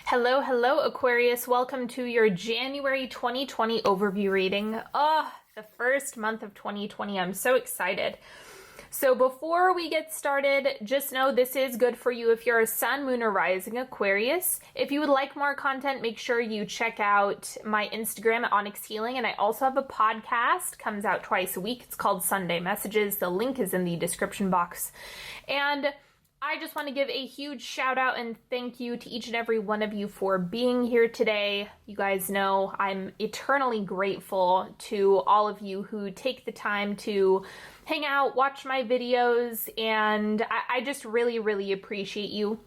Hello, hello, Aquarius. Welcome to your January 2020 overview reading. The first month of 2020. I'm so excited. So before we get started, just know this is good for you if you're a sun, moon, or rising Aquarius. If you would like more content, make sure you check out my Instagram at Onyx Healing. And I also have a podcast, comes out twice a week. It's called Sunday Messages. The link is in the description box. And I just want to give a huge shout out and thank you to each and every one of you for being here today. You guys know I'm eternally grateful to all of you who take the time to hang out, watch my videos, and I just really, really appreciate you.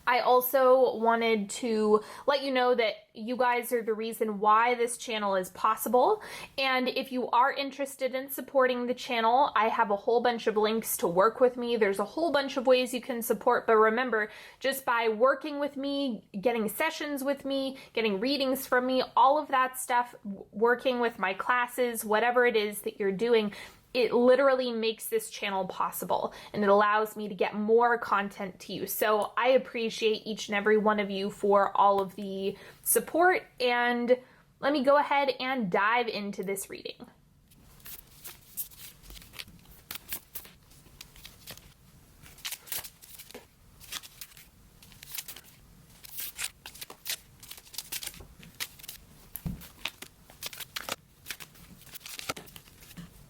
I also wanted to let you know that you guys are the reason why this channel is possible. And if you are interested in supporting the channel, I have a whole bunch of links to work with me. There's a whole bunch of ways you can support. But remember, just by working with me, getting sessions with me, getting readings from me, all of that stuff, working with my classes, whatever it is that you're doing, it literally makes this channel possible, and it allows me to get more content to you. So I appreciate each and every one of you for all of the support, and let me go ahead and dive into this reading.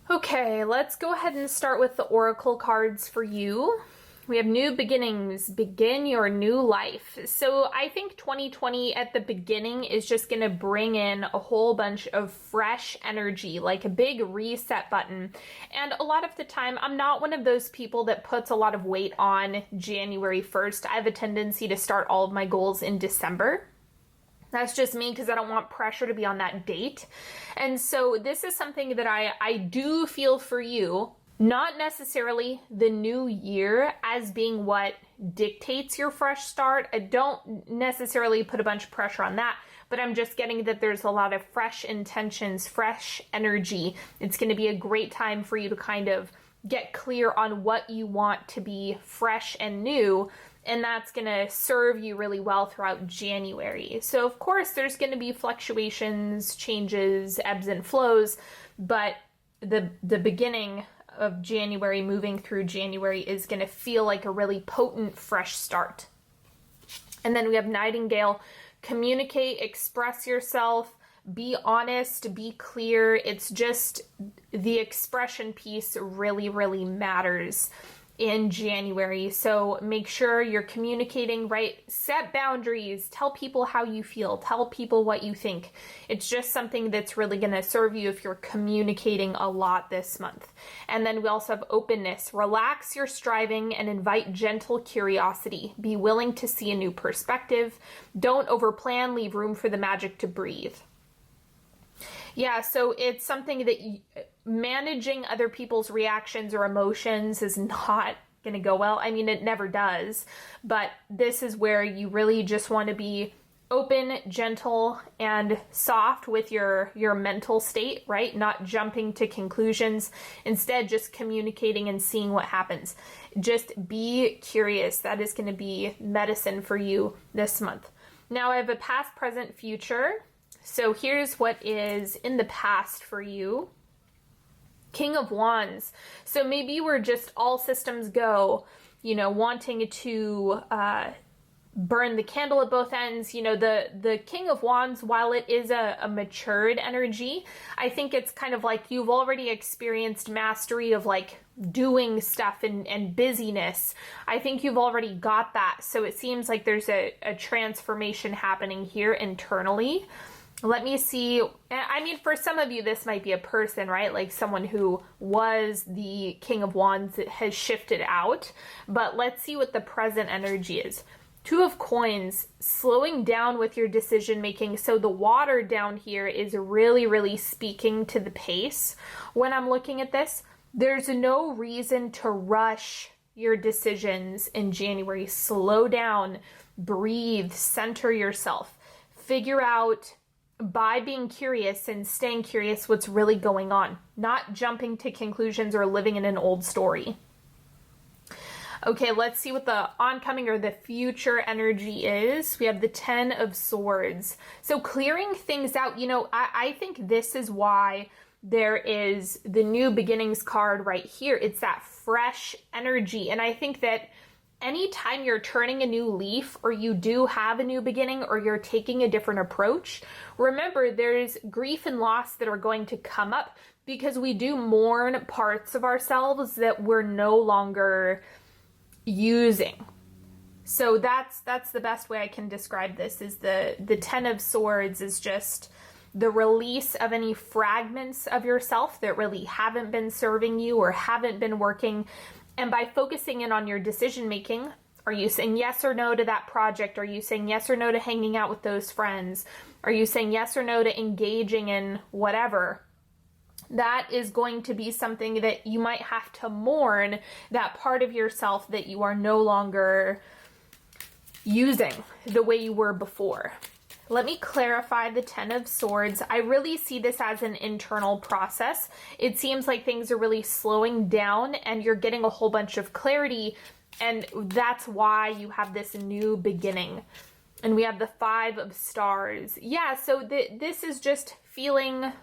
Okay, let's go ahead and start with the oracle cards for you. We have new beginnings, begin your new life. So I think 2020 at the beginning is just going to bring in a whole bunch of fresh energy, like a big reset button. And a lot of the time, I'm not one of those people that puts a lot of weight on January 1st. I have a tendency to start all of my goals in December. That's just me because I don't want pressure to be on that date. And so this is something that I do feel for you, not necessarily the new year as being what dictates your fresh start. I don't necessarily put a bunch of pressure on that, but I'm just getting that there's a lot of fresh intentions, fresh energy. It's going to be a great time for you to kind of get clear on what you want to be fresh and new. And that's going to serve you really well throughout January. So of course there's going to be fluctuations, changes, ebbs and flows, but the beginning of January, moving through January, is going to feel like a really potent fresh start. And then we have Nightingale, communicate, express yourself, be honest, be clear. It's just the expression piece really, really matters in January. So make sure you're communicating right, set boundaries, tell people how you feel, tell people what you think. It's just something that's really going to serve you if you're communicating a lot this month. And then we also have openness, relax your striving and invite gentle curiosity. Be willing to see a new perspective. Don't overplan, leave room for the magic to breathe. Yeah, so it's something that managing other people's reactions or emotions is not going to go well. I mean, it never does, but this is where you really just want to be open, gentle, and soft with your mental state, right? Not jumping to conclusions. Instead, just communicating and seeing what happens. Just be curious. That is going to be medicine for you this month. Now I have a past, present, future. So here's what is in the past for you. King of Wands. So maybe you were just all systems go, wanting to burn the candle at both ends. The King of Wands, while it is a matured energy, I think it's kind of like you've already experienced mastery of like doing stuff and busyness. I think you've already got that. So it seems like there's a transformation happening here internally. Let me see. I mean, for some of you, this might be a person, right? Like someone who was the King of Wands that has shifted out. But let's see what the present energy is. Two of Coins, slowing down with your decision making. So the water down here is really, really speaking to the pace. When I'm looking at this, there's no reason to rush your decisions in January. Slow down, breathe, center yourself, figure out, by being curious and staying curious, what's really going on, not jumping to conclusions or living in an old story. Okay, let's see what the oncoming or the future energy is. We have the 10 of Swords. So clearing things out, you know, I think this is why there is the new beginnings card right here. It's that fresh energy. And I think that anytime you're turning a new leaf, or you do have a new beginning, or you're taking a different approach, remember there's grief and loss that are going to come up because we do mourn parts of ourselves that we're no longer using. So that's the best way I can describe this, is the 10 of Swords is just the release of any fragments of yourself that really haven't been serving you or haven't been working. And by focusing in on your decision making, are you saying yes or no to that project? Are you saying yes or no to hanging out with those friends? Are you saying yes or no to engaging in whatever? That is going to be something that you might have to mourn, that part of yourself that you are no longer using the way you were before. Let me clarify the 10 of Swords. I really see this as an internal process. It seems like things are really slowing down and you're getting a whole bunch of clarity, and that's why you have this new beginning. And we have the 5 of Stars. Yeah, so this is just feeling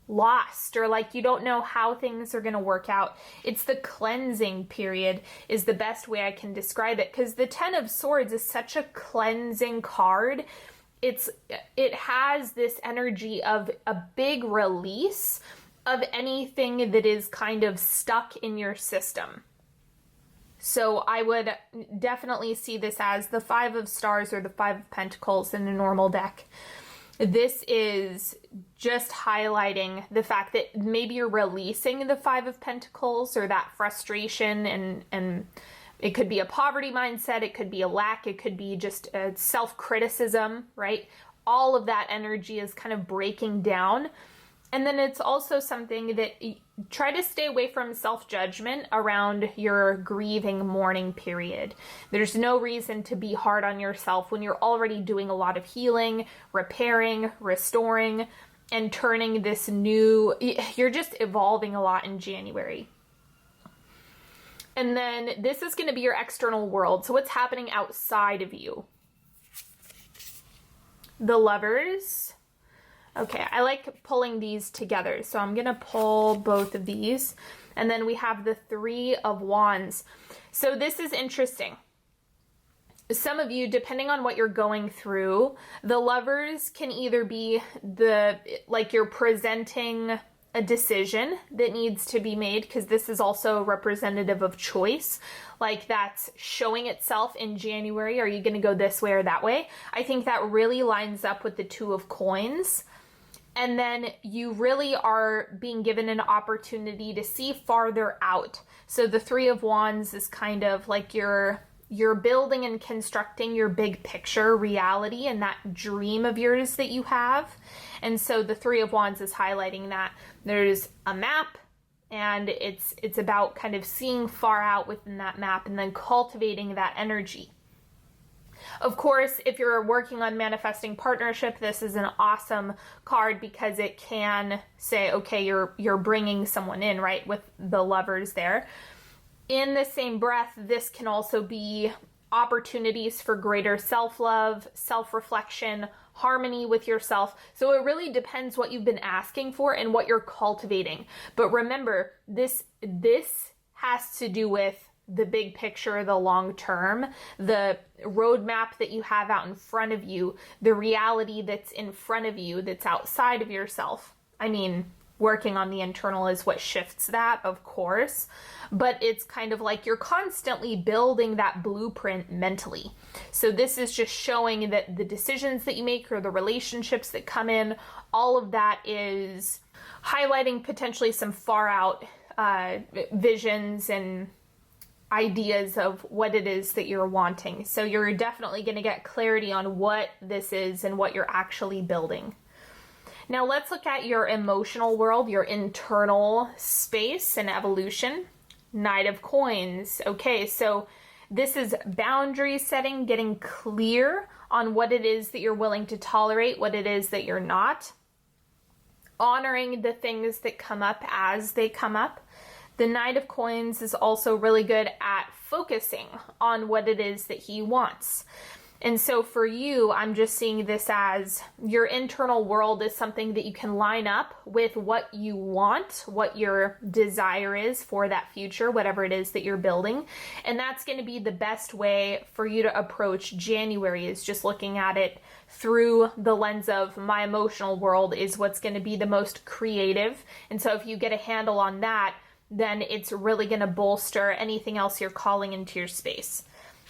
lost, or like you don't know how things are going to work out. It's the cleansing period is the best way I can describe it, because the 10 of Swords is such a cleansing card. It has this energy of a big release of anything that is kind of stuck in your system. So I would definitely see this as the 5 of Stars or the 5 of Pentacles in a normal deck. This is just highlighting the fact that maybe you're releasing the 5 of Pentacles, or that frustration, and it could be a poverty mindset, it could be a lack, it could be just a self-criticism, right? All of that energy is kind of breaking down. And then it's also something that try to stay away from self-judgment around your grieving mourning period. There's no reason to be hard on yourself when you're already doing a lot of healing, repairing, restoring, and turning this new, you're just evolving a lot in January. And then this is going to be your external world. So what's happening outside of you? The Lovers. Okay, I like pulling these together. So I'm going to pull both of these. And then we have the 3 of Wands. So this is interesting. Some of you, depending on what you're going through, the Lovers can either be like you're presenting a decision that needs to be made, because this is also representative of choice, like that's showing itself in January. Are you going to go this way or that way? I think that really lines up with the 2 of Coins. And then you really are being given an opportunity to see farther out. So the 3 of Wands is kind of like you're building and constructing your big picture reality and that dream of yours that you have. And so the 3 of Wands is highlighting that. There's a map, and it's about kind of seeing far out within that map and then cultivating that energy. Of course, if you're working on manifesting partnership, this is an awesome card because it can say, okay, you're bringing someone in, right, with the Lovers there. In the same breath, this can also be opportunities for greater self-love, self-reflection, harmony with yourself. So it really depends what you've been asking for and what you're cultivating. But remember, this has to do with the big picture, the long term, the roadmap that you have out in front of you, the reality that's in front of you that's outside of yourself. I mean, working on the internal is what shifts that, of course, but it's kind of like you're constantly building that blueprint mentally. So this is just showing that the decisions that you make or the relationships that come in, all of that is highlighting potentially some far out visions and ideas of what it is that you're wanting. So you're definitely going to get clarity on what this is and what you're actually building. Now let's look at your emotional world, your internal space and evolution. Knight of Coins. Okay, so this is boundary setting, getting clear on what it is that you're willing to tolerate, what it is that you're not. Honoring the things that come up as they come up. The Knight of Coins is also really good at focusing on what it is that he wants. And so for you, I'm just seeing this as your internal world is something that you can line up with what you want, what your desire is for that future, whatever it is that you're building. And that's going to be the best way for you to approach January, is just looking at it through the lens of my emotional world is what's going to be the most creative. And so if you get a handle on that, then it's really going to bolster anything else you're calling into your space.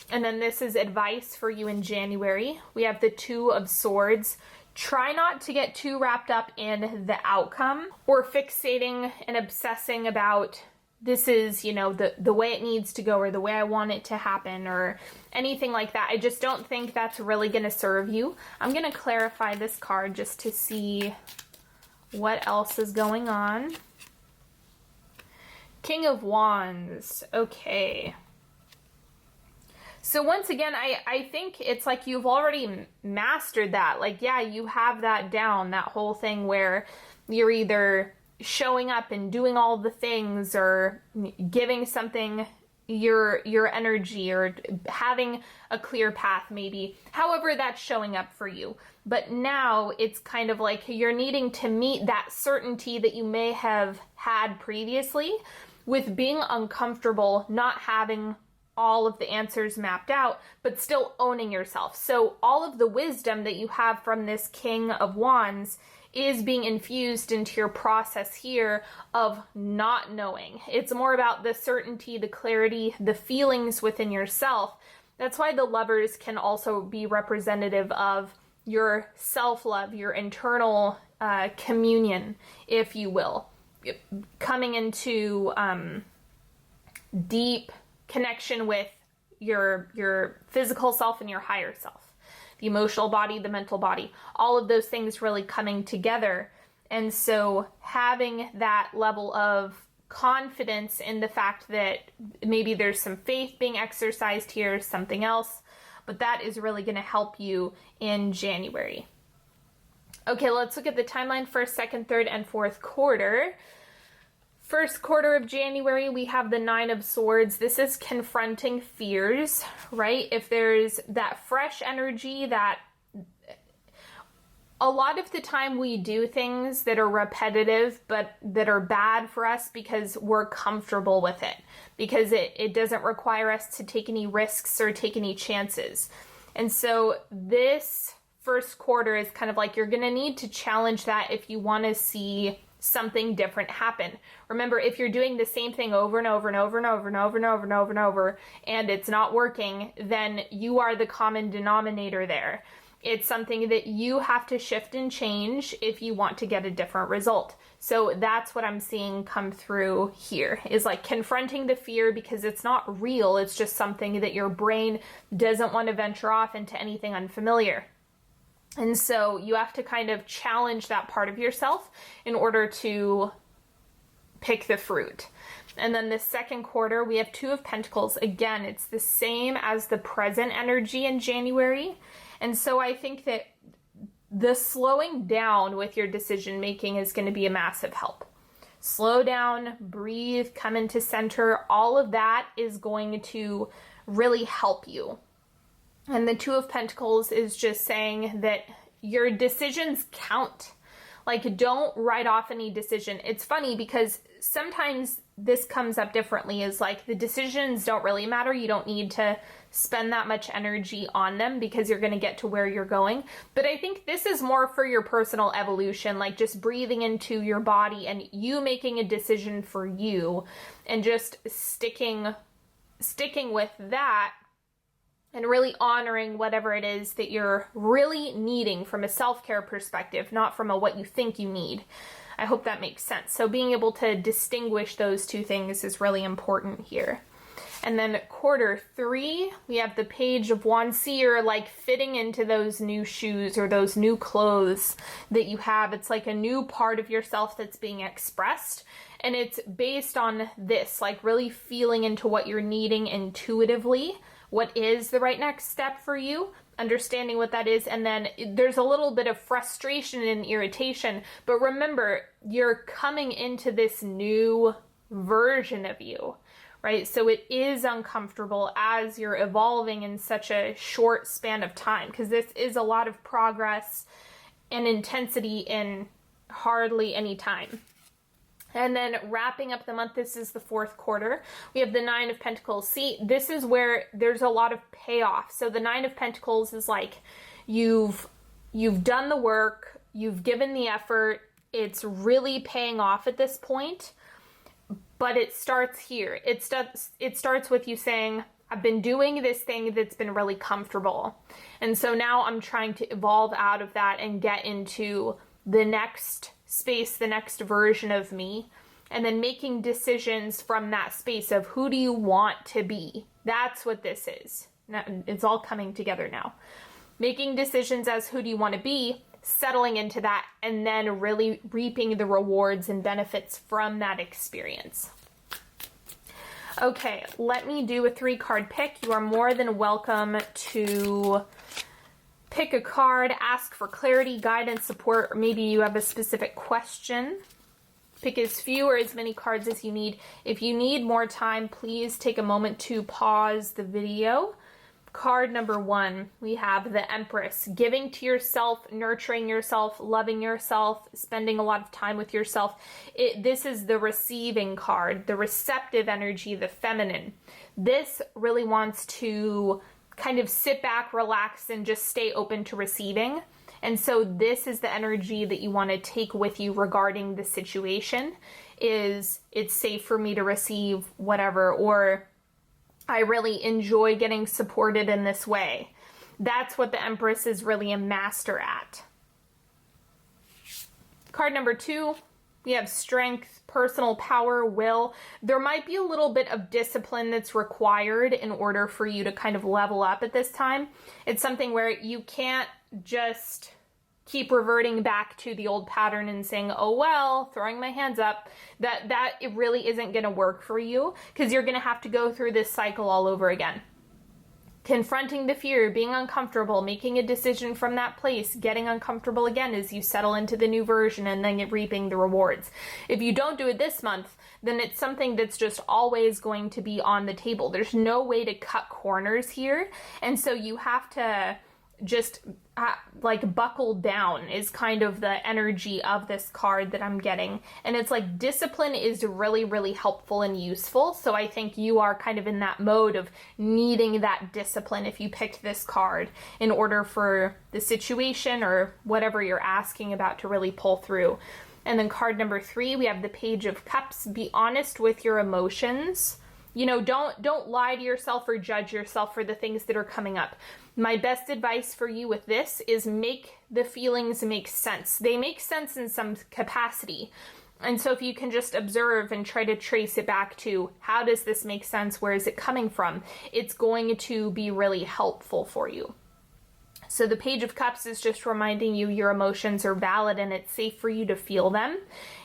And then this is advice for you in January. We have the Two of Swords. Try not to get too wrapped up in the outcome or fixating and obsessing about this is, you know, the way it needs to go or the way I want it to happen or anything like that. I just don't think that's really going to serve you. I'm going to clarify this card just to see what else is going on. King of Wands. Okay. So once again, I think it's like you've already mastered that. Like, yeah, you have that down, that whole thing where you're either showing up and doing all the things or giving something your energy or having a clear path maybe. However that's showing up for you. But now it's kind of like you're needing to meet that certainty that you may have had previously with being uncomfortable, not having all of the answers mapped out, but still owning yourself. So all of the wisdom that you have from this King of Wands is being infused into your process here of not knowing. It's more about the certainty, the clarity, the feelings within yourself. That's why the Lovers can also be representative of your self-love, your internal communion, if you will, coming into deep connection with your physical self and your higher self, the emotional body, the mental body, all of those things really coming together. And so having that level of confidence in the fact that maybe there's some faith being exercised here, something else, but that is really going to help you in January. Okay, let's look at the timeline for second, third, and fourth quarter. First quarter of January, we have the Nine of Swords. This is confronting fears, right? If there's that fresh energy, that a lot of the time we do things that are repetitive, but that are bad for us because we're comfortable with it, because it doesn't require us to take any risks or take any chances. And so this first quarter is kind of like you're going to need to challenge that if you want to see something different happen. Remember, if you're doing the same thing over and over and over and over and over and over and over and over and it's not working, then you are the common denominator there. It's something that you have to shift and change if you want to get a different result. So that's what I'm seeing come through here, is like confronting the fear because it's not real. It's just something that your brain doesn't want to venture off into anything unfamiliar. And so you have to kind of challenge that part of yourself in order to pick the fruit. And then the second quarter, we have Two of Pentacles. Again, it's the same as the present energy in January. And so I think that the slowing down with your decision making is going to be a massive help. Slow down, breathe, come into center. All of that is going to really help you. And the Two of Pentacles is just saying that your decisions count. Like, don't write off any decision. It's funny because sometimes this comes up differently, is like the decisions don't really matter. You don't need to spend that much energy on them because you're going to get to where you're going. But I think this is more for your personal evolution, like just breathing into your body and you making a decision for you and just sticking with that. And really honoring whatever it is that you're really needing from a self-care perspective, not from a what you think you need. I hope that makes sense. So being able to distinguish those two things is really important here. And then quarter three, we have the Page of Wands. See, you're like fitting into those new shoes or those new clothes that you have. It's like a new part of yourself that's being expressed. And it's based on this, like really feeling into what you're needing intuitively. What is the right next step for you, understanding what that is, and then there's a little bit of frustration and irritation, but remember, you're coming into this new version of you, right? So it is uncomfortable as you're evolving in such a short span of time, because this is a lot of progress and intensity in hardly any time. And then wrapping up the month, this is the fourth quarter. We have the Nine of Pentacles. See, this is where there's a lot of payoff. So the Nine of Pentacles is like you've done the work, you've given the effort, it's really paying off at this point. But it starts here. It starts with you saying, I've been doing this thing that's been really comfortable. And so now I'm trying to evolve out of that and get into the next space, the next version of me, and then making decisions from that space of who do you want to be. That's what this is. Now, it's all coming together now. Making decisions as who do you want to be, settling into that, and then really reaping the rewards and benefits from that experience. Okay, let me do a 3-card pick. You are more than welcome to pick a card, ask for clarity, guidance, support, or maybe you have a specific question. Pick as few or as many cards as you need. If you need more time, please take a moment to pause the video. Card number 1, we have the Empress. Giving to yourself, nurturing yourself, loving yourself, spending a lot of time with yourself. This is the receiving card, the receptive energy, the feminine. This really wants to kind of sit back, relax, and just stay open to receiving. And so this is the energy that you want to take with you regarding the situation. Is it's safe for me to receive whatever, or I really enjoy getting supported in this way. That's what the Empress is really a master at. Card number 2, we have strength, personal power, will. There might be a little bit of discipline that's required in order for you to kind of level up at this time. It's something where you can't just keep reverting back to the old pattern and saying, oh well, throwing my hands up. That it really isn't going to work for you, because you're going to have to go through this cycle all over again. Confronting the fear, being uncomfortable, making a decision from that place, getting uncomfortable again as you settle into the new version, and then reaping the rewards. If you don't do it this month, then it's something that's just always going to be on the table. There's no way to cut corners here. And so you have to just like buckle down is kind of the energy of this card that I'm getting. And it's like discipline is really, really helpful and useful. So I think you are kind of in that mode of needing that discipline if you picked this card in order for the situation or whatever you're asking about to really pull through. And then card number 3, we have the Page of Cups. Be honest with your emotions. You know, don't lie to yourself or judge yourself for the things that are coming up. My best advice for you with this is make the feelings make sense. They make sense in some capacity. And so if you can just observe and try to trace it back to how does this make sense? Where is it coming from? It's going to be really helpful for you. So the Page of Cups is just reminding you your emotions are valid and it's safe for you to feel them.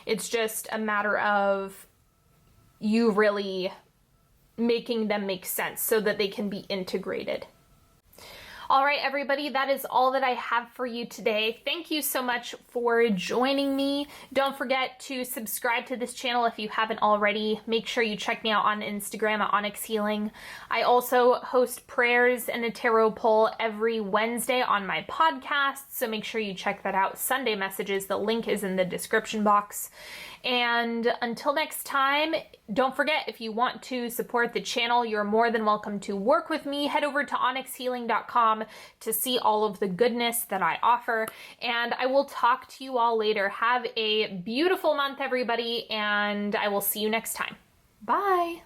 It's just a matter of you really making them make sense so that they can be integrated. All right, everybody, that is all that I have for you today. Thank you so much for joining me. Don't forget to subscribe to this channel if you haven't already. Make sure you check me out on Instagram at Onyx Healing. I also host prayers and a tarot poll every Wednesday on my podcast, so make sure you check that out. Sunday messages, the link is in the description box. And until next time, don't forget, if you want to support the channel, you're more than welcome to work with me. Head over to onyxhealing.com to see all of the goodness that I offer. And I will talk to you all later. Have a beautiful month, everybody, and I will see you next time. Bye.